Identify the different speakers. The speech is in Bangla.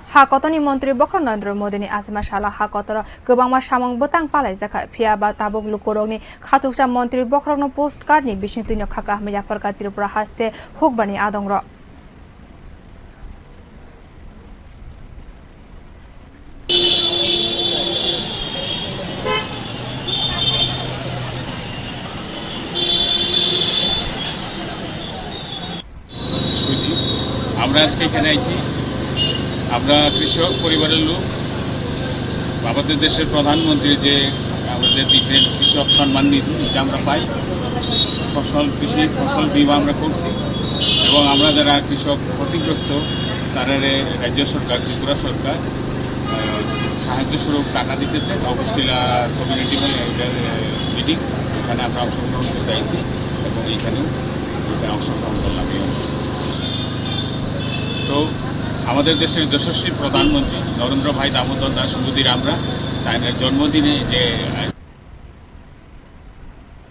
Speaker 1: हाकतनि मन्त्री बखर नरेन्द्र मोदीनि आसिमा साला हाकतर गोबांमा सामं बोतां पालायजाखा फियाबा ताबुक लुकुरगनि खाथुकसा मन्त्री बखरनो पोस्ट कार्डनि बिसिंतिनो खाका मियाफरका त्रिपुरा हास्ते हुकबानि आदंर
Speaker 2: আমরা আজকে এখানে আইছি আমরা কৃষক পরিবারের লোক আমাদের দেশের প্রধানমন্ত্রী যে আমাদের দিচ্ছেন কৃষক সম্মান নিধি এটা আমরা পাই কৃষি ফসল বীমা আমরা করছি এবং আমরা যারা কৃষক ক্ষতিগ্রস্ত তারা রাজ্য সরকার ত্রিপুরা সরকার সাহায্য স্বরূপ টাকা দিতেছে অবস্থিলা কমিউনিটি মিটিং এখানে আমরা অংশগ্রহণ করতে আইছি এবং এইখানেও অংশগ্রহণ করলাম এই অংশ তো আমাদের দেশের যশস্বী প্রধানমন্ত্রী নরেন্দ্র ভাই দামোদর দাস মোদীর আমরা তাদের জন্মদিনে যে